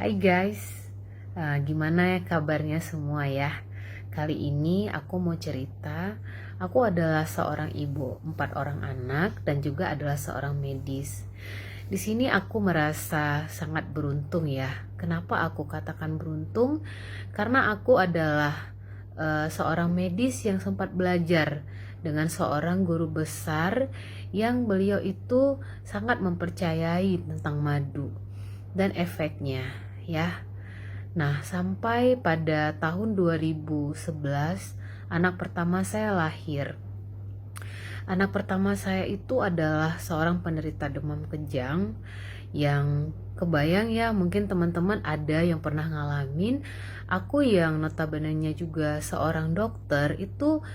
Hai guys, gimana ya kabarnya semua ya? Kali ini aku mau cerita, aku adalah seorang ibu, 4 orang anak dan juga adalah seorang medis. Di sini aku merasa sangat beruntung ya. Kenapa aku katakan beruntung? Karena aku adalah seorang medis yang sempat belajar dengan seorang guru besar yang beliau itu sangat mempercayai tentang madu dan efeknya ya. Nah, sampai pada tahun 2011 anak pertama saya lahir. Anak pertama saya itu adalah seorang penderita demam kejang yang kebayang ya, mungkin teman-teman ada yang pernah ngalamin. Aku yang notabene-nya juga seorang dokter itu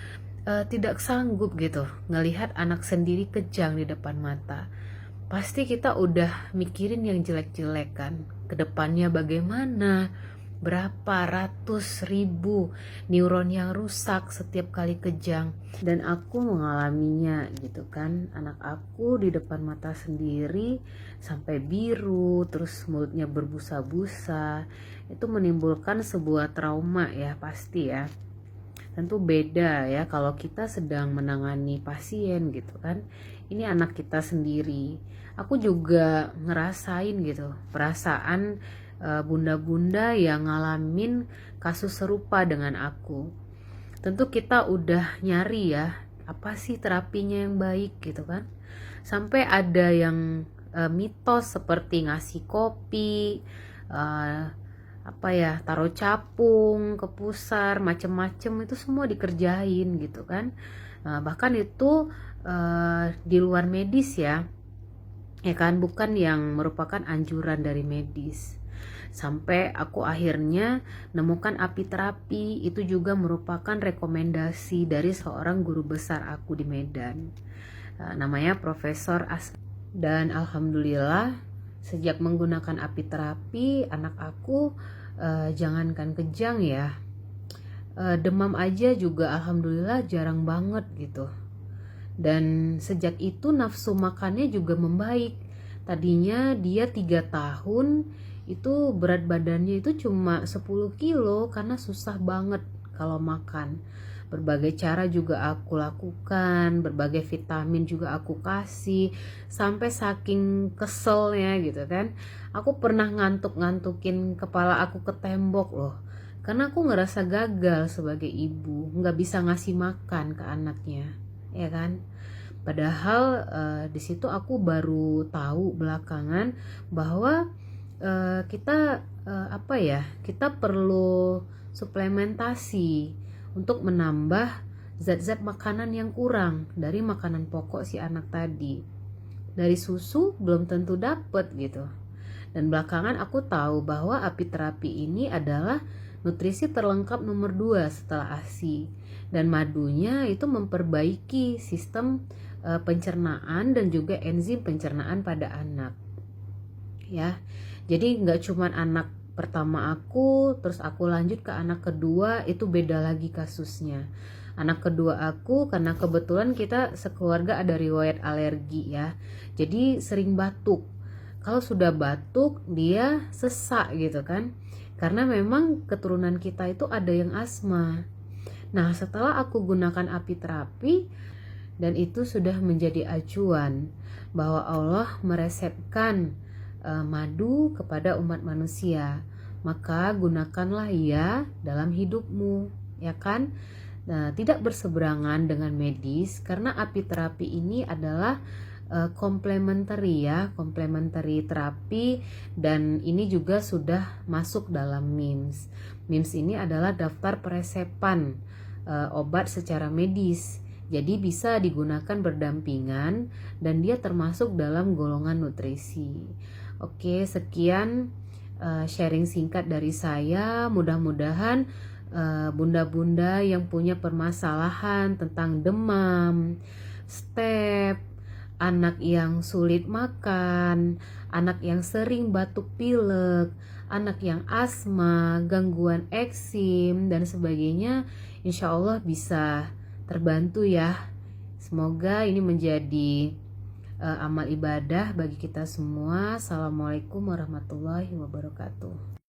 tidak sanggup gitu ngelihat anak sendiri kejang di depan mata. Pasti kita udah mikirin yang jelek-jelek kan, kedepannya bagaimana, berapa ratus ribu neuron yang rusak setiap kali kejang. Dan aku mengalaminya gitu kan, anak aku di depan mata sendiri sampai biru, terus mulutnya berbusa-busa. Itu menimbulkan sebuah trauma ya, pasti ya. Tentu beda ya kalau kita sedang menangani pasien gitu kan. Ini anak kita sendiri. Aku juga ngerasain gitu perasaan bunda-bunda yang ngalamin kasus serupa dengan aku. Tentu kita udah nyari ya, apa sih terapinya yang baik gitu kan. Sampai ada yang mitos seperti ngasih kopi, eh, apa ya, taruh capung ke pusar, macem-macem itu semua dikerjain gitu kan. Bahkan itu di luar medis ya kan, bukan yang merupakan anjuran dari medis. Sampai aku akhirnya nemukan apiterapi, itu juga merupakan rekomendasi dari seorang guru besar aku di Medan. Namanya Profesor As. Dan alhamdulillah sejak menggunakan apiterapi anak aku jangankan kejang ya, demam aja juga alhamdulillah jarang banget gitu. Dan sejak itu nafsu makannya juga membaik. Tadinya dia 3 tahun itu berat badannya itu cuma 10 kilo karena susah banget kalau makan. Berbagai cara juga aku lakukan, berbagai vitamin juga aku kasih, sampai saking keselnya gitu kan. Aku pernah ngantuk-ngantukin kepala aku ke tembok loh. Karena aku ngerasa gagal sebagai ibu, nggak bisa ngasih makan ke anaknya, ya kan? Padahal di situ aku baru tahu belakangan bahwa kita perlu suplementasi untuk menambah zat-zat makanan yang kurang dari makanan pokok si anak tadi. Dari susu belum tentu dapet gitu. Dan belakangan aku tahu bahwa apiterapi ini adalah nutrisi terlengkap nomor 2 setelah ASI. Dan madunya itu memperbaiki sistem pencernaan dan juga enzim pencernaan pada anak. Ya. Jadi nggak cuma anak pertama aku, terus aku lanjut ke anak kedua, itu beda lagi kasusnya. Anak kedua aku karena kebetulan kita sekeluarga ada riwayat alergi ya. Jadi sering batuk. Kalau sudah batuk dia sesak gitu kan. Karena memang keturunan kita itu ada yang asma. Nah, setelah aku gunakan apiterapi dan itu sudah menjadi acuan bahwa Allah meresepkan madu kepada umat manusia, maka gunakanlah ya dalam hidupmu, ya kan? Nah, tidak berseberangan dengan medis karena apiterapi ini adalah komplementari terapi, dan ini juga sudah masuk dalam MIMS. MIMS ini adalah daftar peresepan obat secara medis. Jadi bisa digunakan berdampingan dan dia termasuk dalam golongan nutrisi. Oke, sekian sharing singkat dari saya. Mudah-mudahan bunda-bunda yang punya permasalahan tentang demam, step, anak yang sulit makan, anak yang sering batuk pilek, anak yang asma, gangguan eksim dan sebagainya, insya Allah bisa terbantu ya. Semoga ini menjadi amal ibadah bagi kita semua. Assalamualaikum warahmatullahi wabarakatuh.